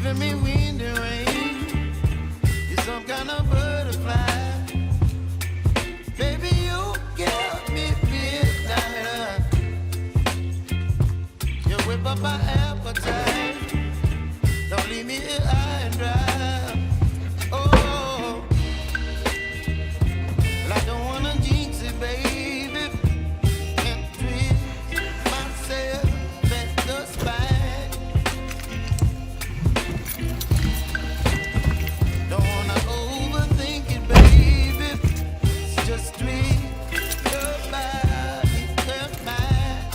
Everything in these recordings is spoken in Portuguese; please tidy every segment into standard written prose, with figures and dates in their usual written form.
giving me wind and rain. You're some kind of butterfly. Baby, you give me midnight. You whip up my appetite. Don't leave me here high and dry. Oh, well, I don't wanna jinx it, baby, and twist myself at the spine. Don't wanna overthink it, baby. It's just twist your body and mine.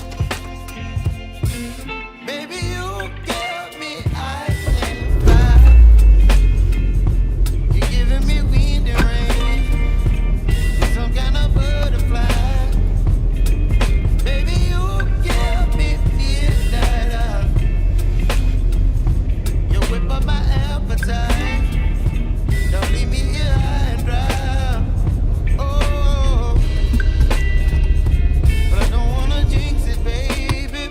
Baby, you give me ice and fire. You're giving me wind and rain. You're some kind of butterfly. Baby, you give me midnight. You whip up my appetite. Don't leave me here high and dry. Oh, but I don't wanna jinx it, baby.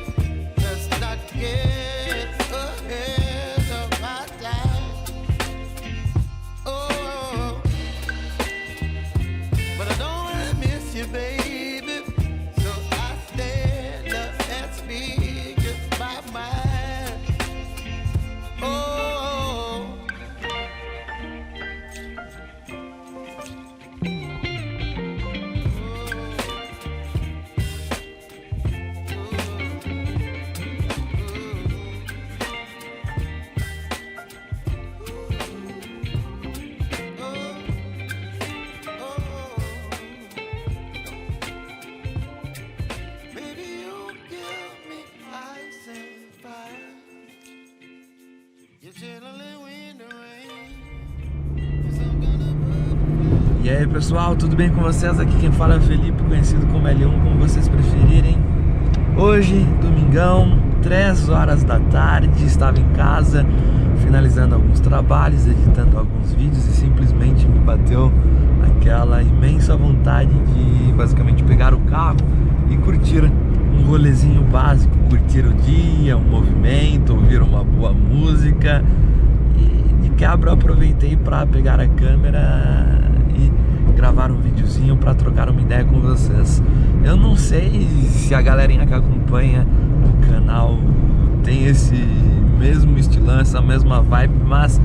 Let's not get ahead of my time. Oh, but I don't wanna miss you, baby. So I stand up and speak my mind. Oh. Baby, you give me ice and fire. You're chilling wind and rain. You're some kind of butterfly. E aí pessoal, tudo bem com vocês? Aqui quem fala é o Felipe, conhecido como L1, como vocês preferirem. Hoje, domingão, 3 horas da tarde, estava em casa finalizando alguns trabalhos, editando alguns vídeos e simplesmente me bateu aquela imensa vontade de basicamente pegar o carro e curtir um rolezinho básico, curtir o dia, um movimento, ouvir uma boa música. E de quebra eu aproveitei para pegar a câmera e gravar um videozinho para trocar uma ideia com vocês. Eu não sei se a galerinha que acompanha o canal tem esse mesmo estilão, essa mesma vibe, mas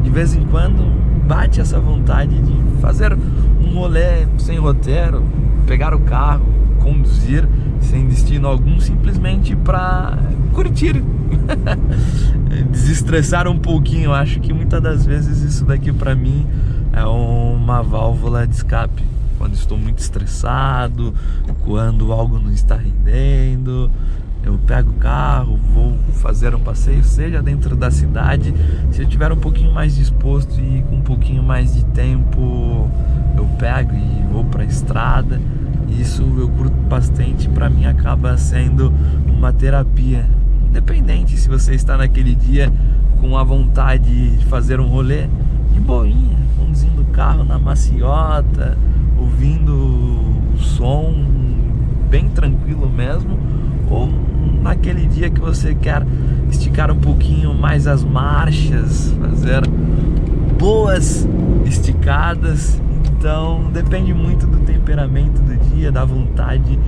de vez em quando bate essa vontade de fazer um rolê sem roteiro, pegar o carro, conduzir sem destino algum, simplesmente para curtir, desestressar um pouquinho. Eu acho que muitas das vezes isso daqui para mim é uma válvula de escape. Quando estou muito estressado, quando algo não está rendendo, eu pego o carro, vou fazer um passeio, seja dentro da cidade. Se eu tiver um pouquinho mais disposto e com um pouquinho mais de tempo, eu pego e vou para a estrada. Isso eu curto bastante, para mim acaba sendo uma terapia. Independente se você está naquele dia com a vontade de fazer um rolê de boinha, conduzindo o carro na maciota, ouvindo o som bem tranquilo mesmo, ou naquele dia que você quer esticar um pouquinho mais as marchas, fazer boas esticadas. Então depende muito do temperamento do dia, da vontade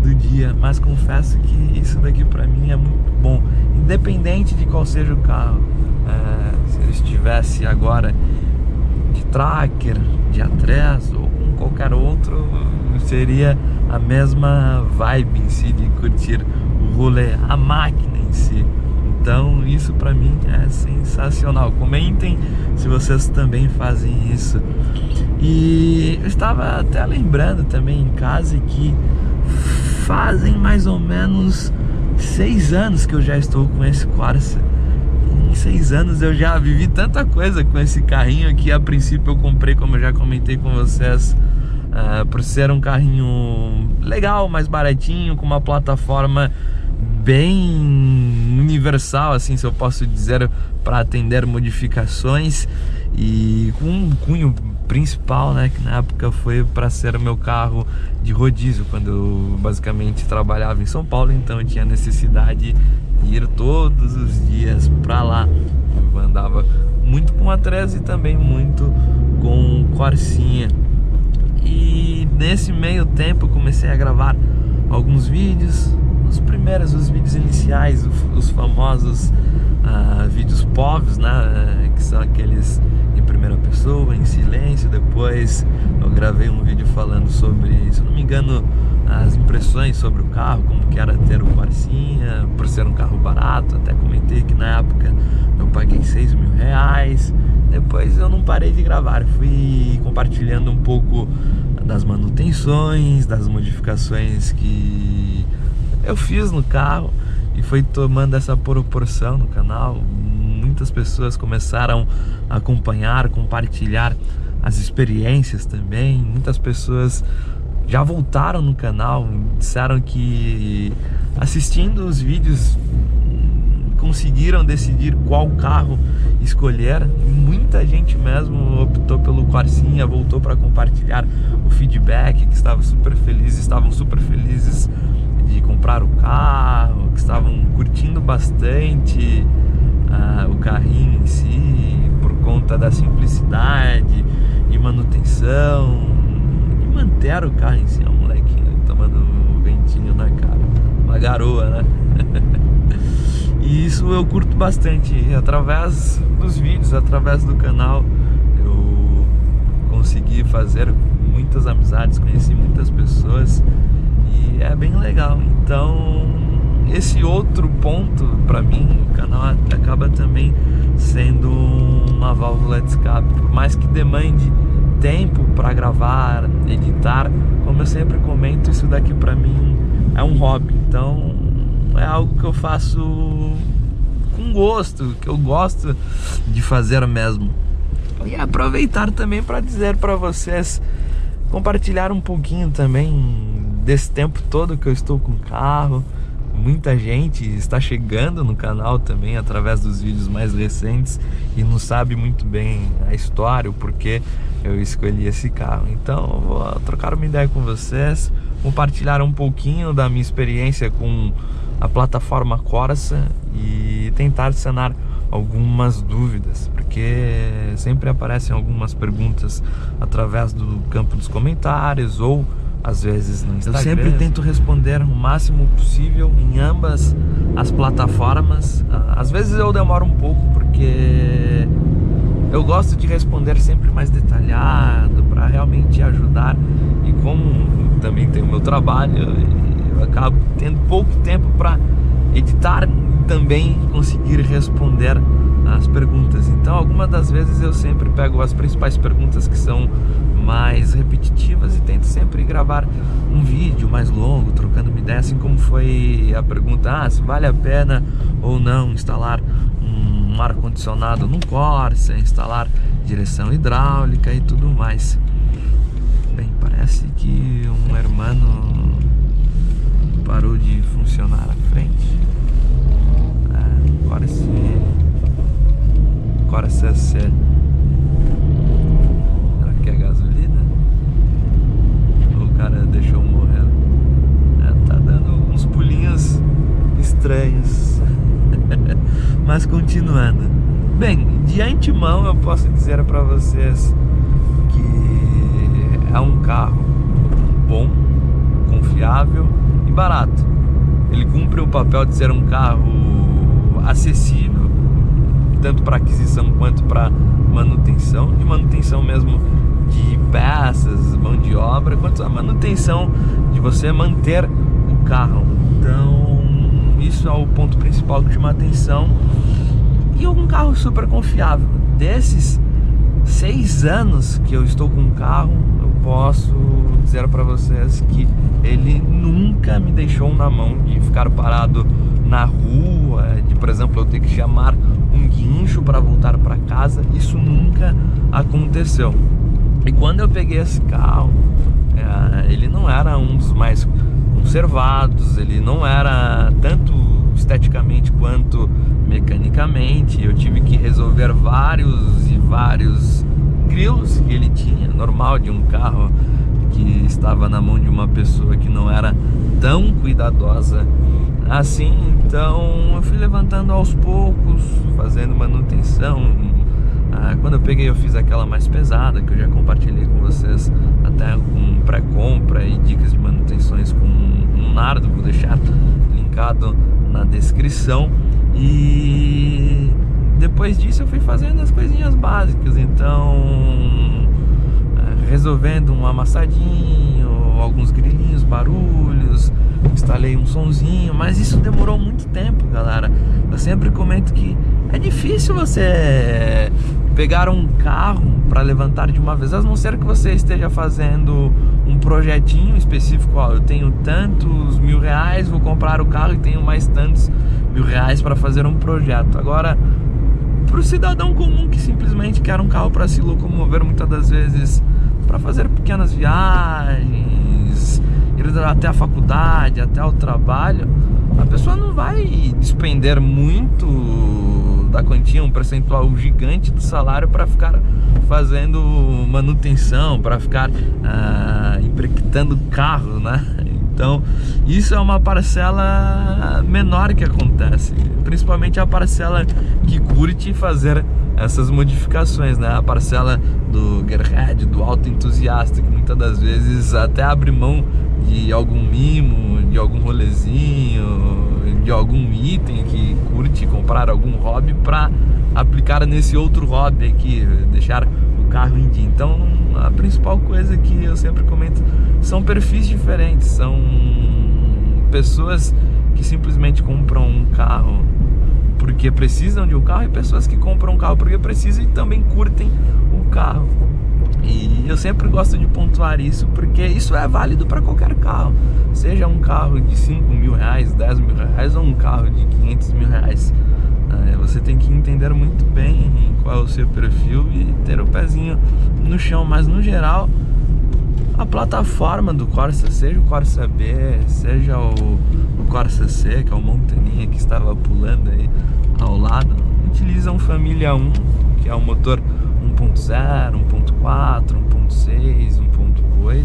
do dia, mas confesso que isso daqui pra mim é muito bom, independente de qual seja o carro. Se eu estivesse agora de Tracker, de A3 ou com qualquer outro, seria a mesma vibe em si de curtir o rolê, a máquina em si. Então isso pra mim é sensacional. Comentem se vocês também fazem isso. E eu estava até lembrando também em casa que fazem mais ou menos 6 anos que eu já estou com esse Corsa. Em 6 anos eu já vivi tanta coisa com esse carrinho que a princípio eu comprei, como eu já comentei com vocês, por ser um carrinho legal, mais baratinho, com uma plataforma bem universal, assim, se eu posso dizer, para atender modificações, e com um cunho principal, né, que na época foi para ser o meu carro de rodízio, quando eu basicamente trabalhava em São Paulo, então eu tinha necessidade de ir todos os dias para lá. Eu andava Fórmula 3 e também muito com Corsinha. E nesse meio tempo eu comecei a gravar alguns vídeos, os vídeos iniciais, os famosos vídeos POVs, né, que são aqueles em primeira pessoa, em silêncio. Depois eu gravei um vídeo falando sobre, se eu não me engano, as impressões sobre o carro, como que era ter o Corsinha, por ser um carro barato. Até comentei que na época eu paguei R$6.000. Depois eu não parei de gravar, fui compartilhando um pouco das manutenções, das modificações que eu fiz no carro, e foi tomando essa proporção no canal. Muitas pessoas começaram a acompanhar, compartilhar as experiências também. Muitas pessoas já voltaram no canal, disseram que assistindo os vídeos conseguiram decidir qual carro escolher. Muita gente mesmo optou pelo Corsinha, voltou para compartilhar o feedback, que estavam super felizes de comprar o carro, que estavam curtindo bastante o carrinho em si, por conta da simplicidade e manutenção, e manter o carro em si. É um molequinho tomando um ventinho na cara, uma garoa, né? E isso eu curto bastante. Através dos vídeos, através do canal, eu consegui fazer muitas amizades, conheci muitas pessoas, e é bem legal. Então esse outro ponto, para mim, o canal acaba também sendo uma válvula de escape. Por mais que demande tempo para gravar, editar, como eu sempre comento, isso daqui para mim é um hobby. Então é algo que eu faço com gosto, que eu gosto de fazer mesmo. E aproveitar também para dizer para vocês, compartilhar um pouquinho também desse tempo todo que eu estou com o carro. Muita gente está chegando no canal também através dos vídeos mais recentes e não sabe muito bem a história, o porquê eu escolhi esse carro. Então eu vou trocar uma ideia com vocês, compartilhar um pouquinho da minha experiência com a plataforma Corsa e tentar sanar algumas dúvidas, porque sempre aparecem algumas perguntas através do campo dos comentários ou às vezes no Instagram. Eu sempre tento responder o máximo possível em ambas as plataformas. Às vezes eu demoro um pouco, porque eu gosto de responder sempre mais detalhado, para realmente ajudar. E como também tenho o meu trabalho, eu acabo tendo pouco tempo para editar e também conseguir responder as perguntas. Então algumas das vezes eu sempre pego as principais perguntas que são mais repetitivas e tento sempre gravar um vídeo mais longo, trocando uma ideia, assim como foi a pergunta se vale a pena ou não instalar um ar-condicionado num Corsa, instalar direção hidráulica e tudo mais. Bem, parece que um hermano parou de funcionar à frente. Corsa C. Será que é gasolina? Ou o cara deixou morrer? Tá dando uns pulinhos estranhos. Mas continuando. Bem, de antemão eu posso dizer para vocês que é um carro bom, confiável e barato. Ele cumpre o papel de ser um carro acessível, tanto para aquisição quanto para manutenção, de manutenção mesmo de peças, mão de obra, quanto a manutenção de você manter o carro. Então isso é o ponto principal que chama atenção. E um carro super confiável. Desses 6 anos que eu estou com o carro, eu posso dizer para vocês que ele nunca me deixou na mão de ficar parado na rua, de, por exemplo, eu ter que chamar um guincho para voltar para casa. Isso nunca aconteceu. E quando eu peguei esse carro, ele não era um dos mais conservados, ele não era tanto esteticamente quanto mecanicamente. Eu tive que resolver vários grilos que ele tinha, normal de um carro que estava na mão de uma pessoa que não era tão cuidadosa assim. Então eu fui levantando aos poucos, fazendo manutenção, Quando eu peguei, eu fiz aquela mais pesada, que eu já compartilhei com vocês, até com pré-compra e dicas de manutenções com um Nardo, vou deixar linkado na descrição. E depois disso eu fui fazendo as coisinhas básicas, então resolvendo um amassadinho, alguns grilinhos, barulhos, instalei um sonzinho, mas isso demorou muito tempo, galera. Eu sempre comento que é difícil você pegar um carro para levantar de uma vez, a não ser que você esteja fazendo um projetinho específico. Ó, eu tenho tantos R$1.000, vou comprar o carro e tenho mais tantos R$1.000 para fazer um projeto. Agora, para o cidadão comum que simplesmente quer um carro para se locomover, muitas das vezes para fazer pequenas viagens, ir até a faculdade, até o trabalho, a pessoa não vai despender muito da quantia, um percentual gigante do salário para ficar fazendo manutenção, para ficar emprequitando carro, né? Então isso é uma parcela menor que acontece, principalmente a parcela que curte fazer essas modificações, né? A parcela do gearhead, do autoentusiasta, que muitas das vezes até abre mão de algum mimo, de algum rolezinho, de algum item que curte comprar algum hobby para aplicar nesse outro hobby aqui, deixar o carro em dia. Então a principal coisa que eu sempre comento são perfis diferentes, são pessoas que simplesmente compram um carro porque precisam de um carro, e pessoas que compram um carro porque precisam e também curtem o carro. E eu sempre gosto de pontuar isso, porque isso é válido para qualquer carro, seja um carro de R$5.000, R$10.000 ou um carro de R$500.000. Você tem que entender muito bem qual é o seu perfil e ter o pezinho no chão, mas no geral a plataforma do Corsa, seja o Corsa B, seja o Corsa C, que é o montaninha que estava pulando aí ao lado, utilizam família 1, que é o motor 1.0, 1.4, 1.6, 1.8,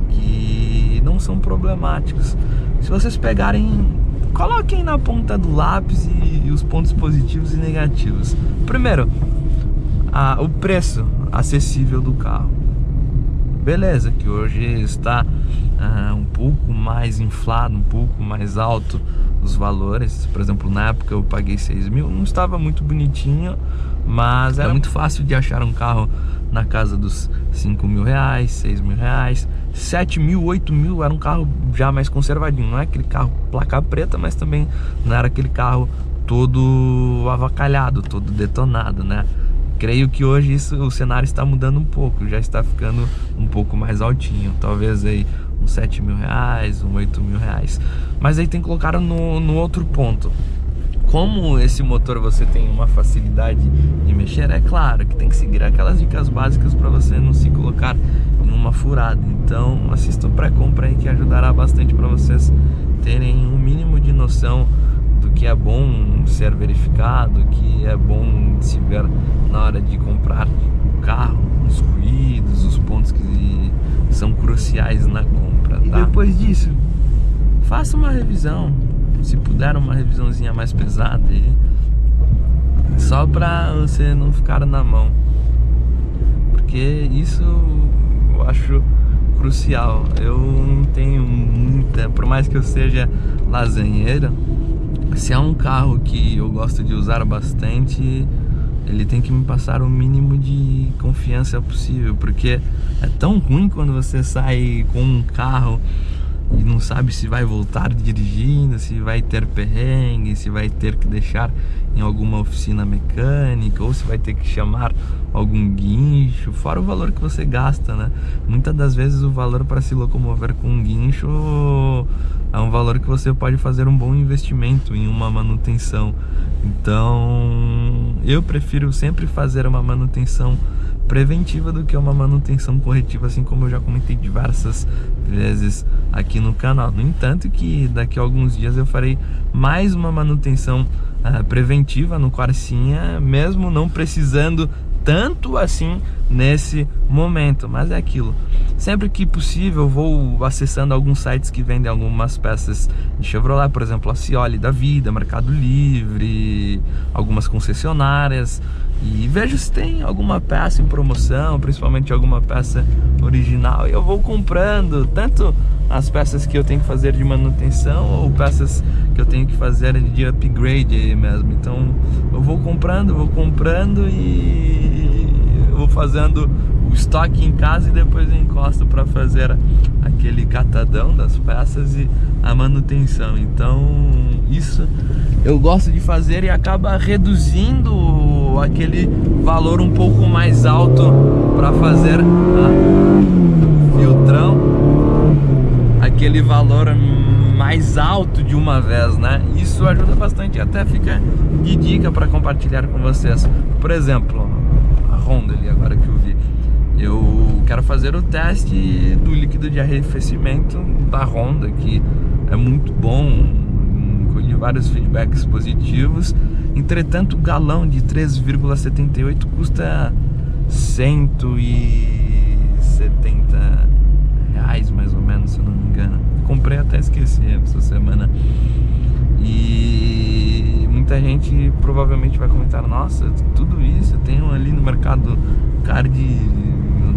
que não são problemáticos. Se vocês pegarem, coloquem na ponta do lápis e os pontos positivos e negativos. Primeiro, o preço acessível do carro. Beleza, que hoje está um pouco mais inflado, um pouco mais alto os valores. Por exemplo, na época eu paguei 6.000, não estava muito bonitinho, mas era muito fácil de achar um carro na casa dos R$5.000, R$6.000, 7.000, 8.000, era um carro já mais conservadinho. Não é aquele carro placa preta, mas também não era aquele carro todo avacalhado, todo detonado, né? Creio que hoje o cenário está mudando um pouco, já está ficando um pouco mais altinho, talvez aí uns R$7.000, uns R$8.000. Mas aí tem que colocar no outro ponto. Como esse motor você tem uma facilidade de mexer, é claro que tem que seguir aquelas dicas básicas para você não se colocar em uma furada. Então assista o pré-compra aí, que ajudará bastante para vocês terem um mínimo de noção do que é bom ser verificado, que é bom se ver na hora de comprar o carro, os ruídos, os pontos que são cruciais na compra, tá? E depois disso, faça uma revisão, se puder uma revisãozinha mais pesada aí, só pra você não ficar na mão, porque isso eu acho crucial. Eu não tenho muita, por mais que eu seja lasanheiro, se é um carro que eu gosto de usar bastante, ele tem que me passar o mínimo de confiança possível, porque é tão ruim quando você sai com um carro e não sabe se vai voltar dirigindo, se vai ter perrengue, se vai ter que deixar em alguma oficina mecânica, ou se vai ter que chamar algum guincho, fora o valor que você gasta, né? Muitas das vezes o valor para se locomover com um guincho é um valor que você pode fazer um bom investimento em uma manutenção. Então eu prefiro sempre fazer uma manutenção preventiva do que uma manutenção corretiva, assim como eu já comentei diversas vezes aqui no canal. No entanto, que daqui a alguns dias eu farei mais uma manutenção preventiva no Corsinha, mesmo não precisando tanto assim nesse momento. Mas é aquilo, sempre que possível eu vou acessando alguns sites que vendem algumas peças de Chevrolet, por exemplo, a Cioli da vida, Mercado Livre, algumas concessionárias, e vejo se tem alguma peça em promoção, principalmente alguma peça original, e eu vou comprando tanto as peças que eu tenho que fazer de manutenção ou peças que eu tenho que fazer de upgrade aí mesmo. Então eu vou comprando e eu vou fazendo o estoque em casa e depois eu encosto para fazer aquele catadão das peças e a manutenção. Então isso eu gosto de fazer e acaba reduzindo aquele valor um pouco mais alto para fazer filtrão, aquele valor mais alto de uma vez, né? Isso ajuda bastante, até fica de dica para compartilhar com vocês. Por exemplo, a Honda ali, agora que eu vi, eu quero fazer o teste do líquido de arrefecimento da Honda, que é muito bom, colhi vários feedbacks positivos. Entretanto, o galão de 3,78 custa 170 reais mais ou menos, se eu não me engano. Comprei, até esqueci essa semana. E muita gente provavelmente vai comentar: nossa, tudo isso, eu tenho ali no mercado cara de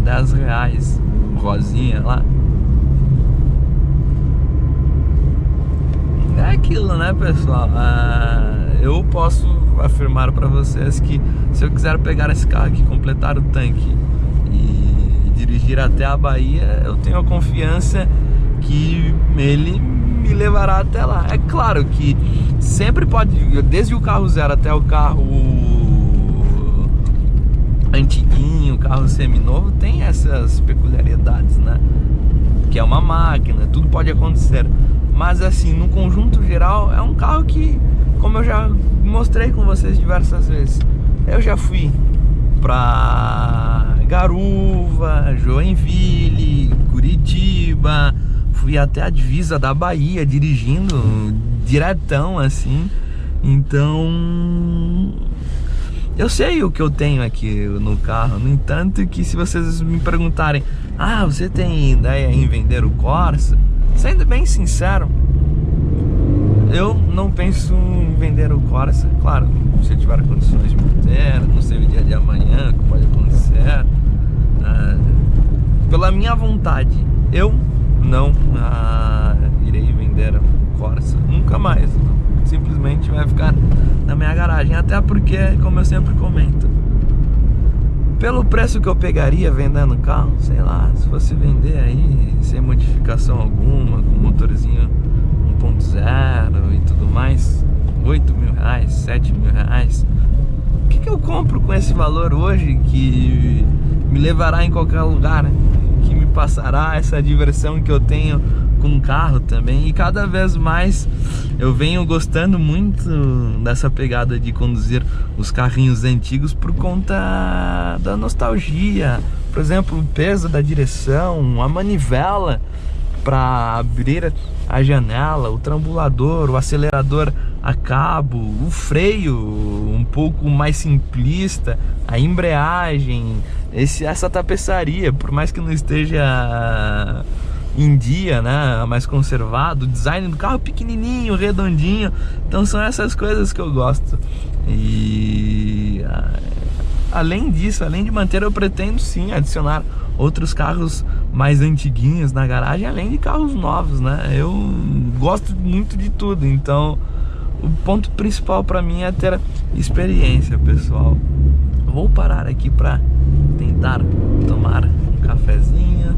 10 reais, rosinha lá. É aquilo, né, pessoal? Eu posso afirmar para vocês que se eu quiser pegar esse carro aqui, completar o tanque e dirigir até a Bahia, eu tenho a confiança que ele me levará até lá. É claro que sempre pode, desde o carro zero até o carro antiguinho, o carro seminovo, tem essas peculiaridades, né? Que é uma máquina, tudo pode acontecer. Mas assim, no conjunto geral, é um carro que, como eu já mostrei com vocês diversas vezes, eu já fui pra Garuva, Joinville, Curitiba, fui até a divisa da Bahia dirigindo diretão assim. Então eu sei o que eu tenho aqui no carro. No entanto, que se vocês me perguntarem: ah, você tem ideia em vender o Corsa? Sendo bem sincero, eu não penso em vender o Corsa. Claro, se eu tiver condições de manter, não sei o dia de amanhã, o que pode acontecer, pela minha vontade, eu não irei vender o Corsa, nunca mais. Simplesmente vai ficar na minha garagem. Até porque, como eu sempre comento, pelo preço que eu pegaria vendendo o carro, sei lá, se fosse vender aí sem modificação alguma, com motorzinho 1.0 e tudo mais, 8 mil reais, 7 mil reais, o que eu compro com esse valor hoje que me levará em qualquer lugar, que me passará essa diversão que eu tenho com o carro também? E cada vez mais eu venho gostando muito dessa pegada de conduzir os carrinhos antigos por conta da nostalgia. Por exemplo, o peso da direção, a manivela para abrir a janela, o trambulador, o acelerador a cabo, o freio um pouco mais simplista, a embreagem, essa tapeçaria, por mais que não esteja em dia, né, mais conservado, o design do carro pequenininho, redondinho. Então são essas coisas que eu gosto. E além disso, além de manter, eu pretendo sim adicionar outros carros mais antiguinhos na garagem, além de carros novos, né? Eu gosto muito de tudo, então o ponto principal para mim é ter experiência, pessoal. Vou parar aqui para tentar tomar um cafezinho,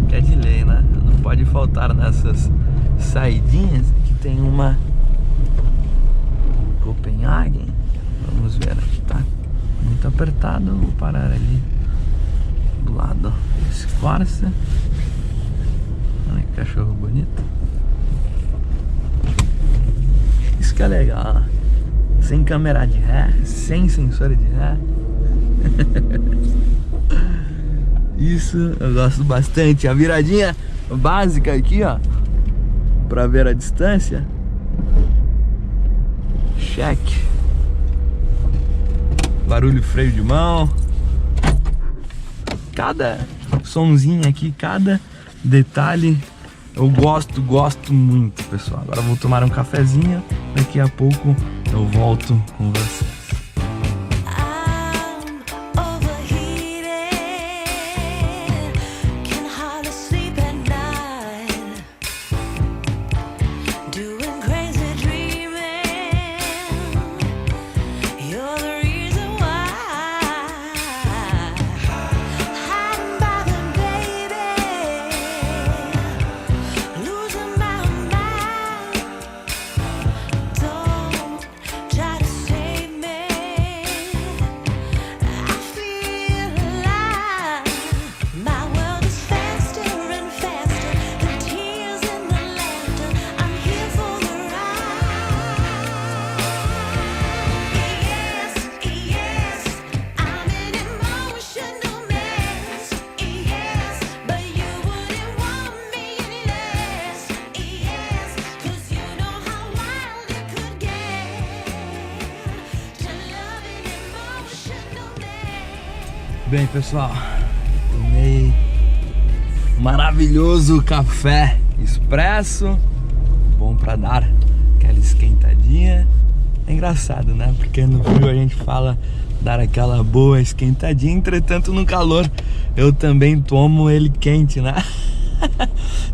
que é de lei, né? Não pode faltar nessas saidinhas. Aqui tem uma Copenhagen. Vamos ver, aqui tá muito apertado. Vou parar ali do lado desse Corsa. Olha que cachorro bonito. Isso que é legal, sem câmera de ré, sem sensor de ré. Isso eu gosto bastante. A viradinha básica aqui, ó, pra ver a distância. Cheque. Barulho freio de mão. Cada sonzinho aqui, cada detalhe eu gosto muito, pessoal. Agora eu vou tomar um cafezinho, daqui a pouco eu volto com vocês. Bem, pessoal, tomei um maravilhoso café expresso, bom para dar aquela esquentadinha. É engraçado, né? Porque no frio a gente fala dar aquela boa esquentadinha, entretanto no calor eu também tomo ele quente, né?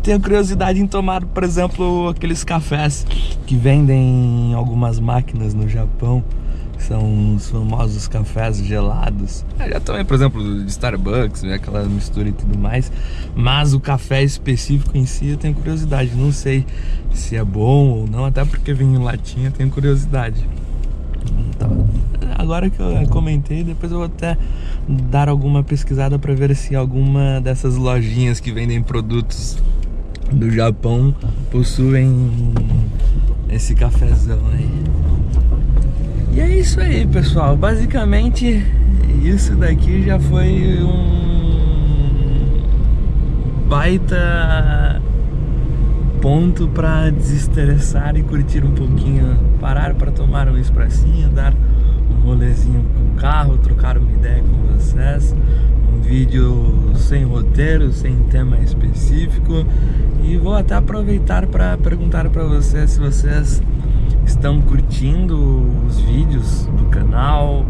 Tenho curiosidade em tomar, por exemplo, aqueles cafés que vendem em algumas máquinas no Japão. São os famosos cafés gelados. Já tomei, por exemplo, de Starbucks, aquela mistura e tudo mais. Mas o café específico em si eu tenho curiosidade. Não sei se é bom ou não, até porque vem em latinha, eu tenho curiosidade. Então, agora que eu comentei, depois eu vou até dar alguma pesquisada para ver se alguma dessas lojinhas que vendem produtos do Japão possuem esse cafezão aí. E é isso aí, pessoal. Basicamente, isso daqui já foi um baita ponto para desestressar e curtir um pouquinho. Parar para tomar um expressinho, dar um rolezinho com o carro, trocar uma ideia com vocês. Um vídeo sem roteiro, sem tema específico. E vou até aproveitar para perguntar para vocês se vocês estão curtindo os vídeos do canal,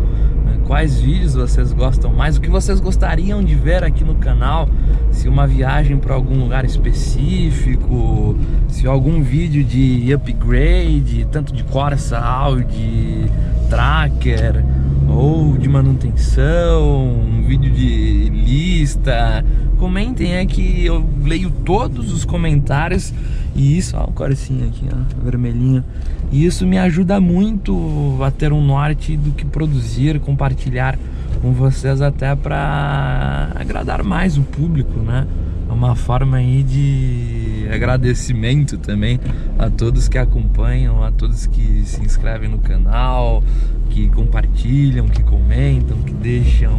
quais vídeos vocês gostam mais, o que vocês gostariam de ver aqui no canal, se uma viagem para algum lugar específico, se algum vídeo de upgrade, tanto de Corsa, Audi, Tracker ou de manutenção, um vídeo de lista. Comentem, é que eu leio todos os comentários. E isso, ó, o corcinho aqui, ó, vermelhinho. E isso me ajuda muito a ter um norte do que produzir, compartilhar com vocês, até para agradar mais o público, né? É uma forma aí de agradecimento também a todos que acompanham, a todos que se inscrevem no canal, que compartilham, que comentam, que deixam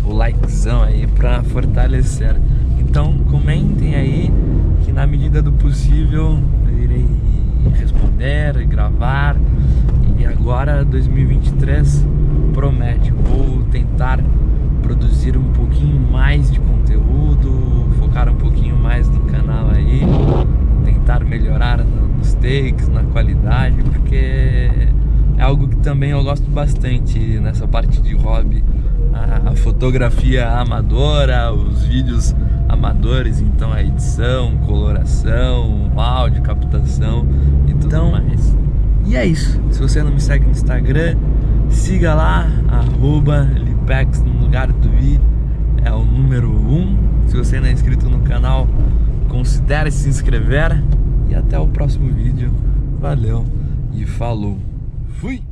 o likezão aí para fortalecer. Então comentem aí, que na medida do possível eu irei responder, gravar. E agora 2023 promete, vou tentar produzir um pouquinho mais de conteúdo, focar um pouquinho mais no canal aí, tentar melhorar nos takes, na qualidade, porque é algo que também eu gosto bastante nessa parte de hobby. A fotografia amadora, os vídeos amadores, então a edição, coloração, áudio, captação e tudo mais. E é isso. Se você não me segue no Instagram, siga lá, @Lipex no lugar do i, é o número 1. Se você não é inscrito no canal, considere se inscrever. E até o próximo vídeo. Valeu e falou. Fui!